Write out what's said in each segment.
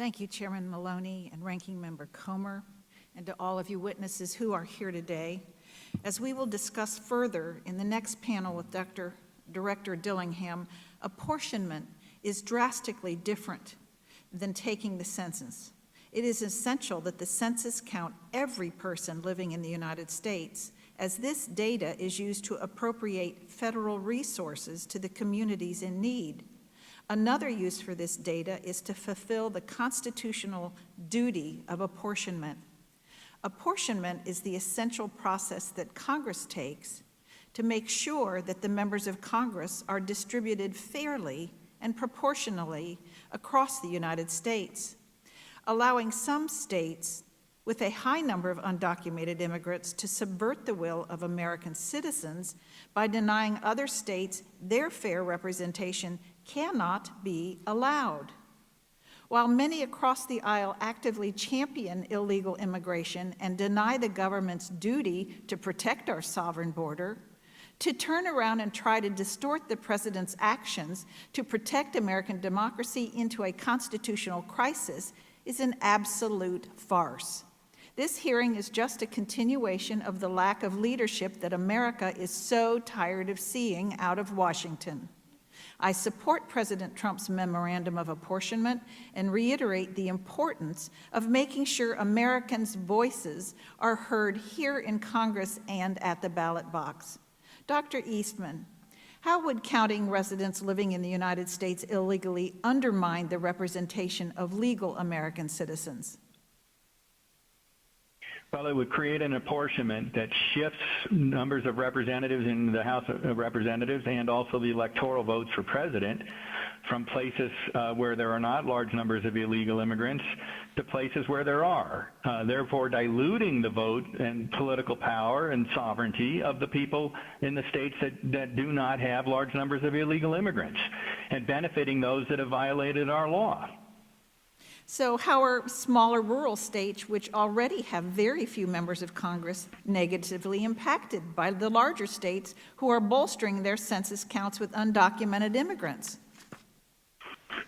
Thank you, Chairman Maloney and Ranking Member Comer, and to all of you witnesses who are here today. As we will discuss further in the next panel with Director Dillingham, apportionment is drastically different than taking the census. It is essential that the census count every person living in the United States, as this data is used to appropriate federal resources to the communities in need. Another use for this data is to fulfill the constitutional duty of apportionment. Apportionment is the essential process that Congress takes to make sure that the members of Congress are distributed fairly and proportionally across the United States, allowing some states with a high number of undocumented immigrants to subvert the will of American citizens by denying other states their fair representation cannot be allowed. While many across the aisle actively champion illegal immigration and deny the government's duty to protect our sovereign border, to turn around and try to distort the president's actions to protect American democracy into a constitutional crisis is an absolute farce. This hearing is just a continuation of the lack of leadership that America is so tired of seeing out of Washington. I support President Trump's memorandum of apportionment and reiterate the importance of making sure Americans' voices are heard here in Congress and at the ballot box. Dr. Eastman, how would counting residents living in the United States illegally undermine the representation of legal American citizens? Well, it would create an apportionment that shifts numbers of representatives in the House of Representatives and also the electoral votes for president from places where there are not large numbers of illegal immigrants to places where there are, therefore diluting the vote and political power and sovereignty of the people in the states that do not have large numbers of illegal immigrants and benefiting those that have violated our law. So how are smaller rural states, which already have very few members of Congress, negatively impacted by the larger states who are bolstering their census counts with undocumented immigrants?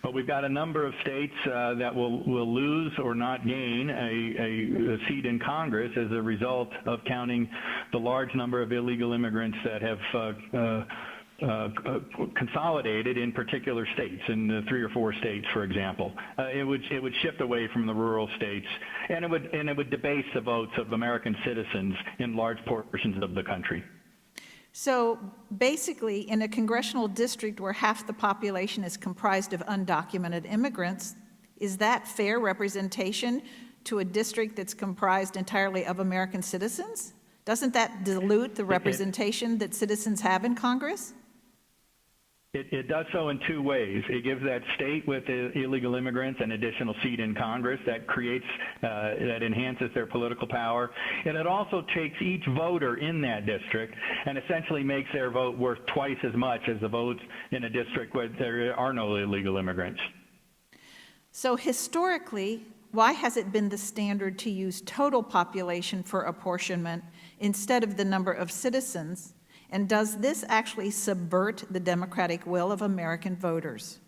Well, we've got a number of states that will lose or not gain a seat in Congress as a result of counting the large number of illegal immigrants that have consolidated in particular states, in the 3 or 4 states, for example. It would shift away from the rural states, and it would debase the votes of American citizens in large portions of the country. So basically, in a congressional district where half the population is comprised of undocumented immigrants, is that fair representation to a district that's comprised entirely of American citizens? Doesn't that dilute the representation that citizens have in Congress? It does so in 2 ways. It gives that state with illegal immigrants an additional seat in Congress that creates, that enhances their political power. And it also takes each voter in that district and essentially makes their vote worth twice as much as the votes in a district where there are no illegal immigrants. So historically, why has it been the standard to use total population for apportionment instead of the number of citizens? And does this actually subvert the democratic will of American voters?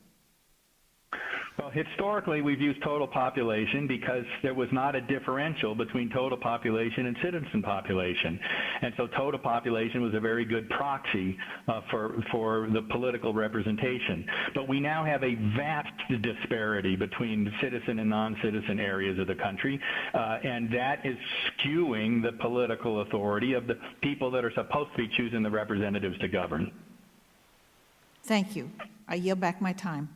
Well, historically, we've used total population because there was not a differential between total population and citizen population. And so total population was a very good proxy for the political representation. But we now have a vast disparity between citizen and non-citizen areas of the country, and that is skewing the political authority of the people that are supposed to be choosing the representatives to govern. Thank you. I yield back my time.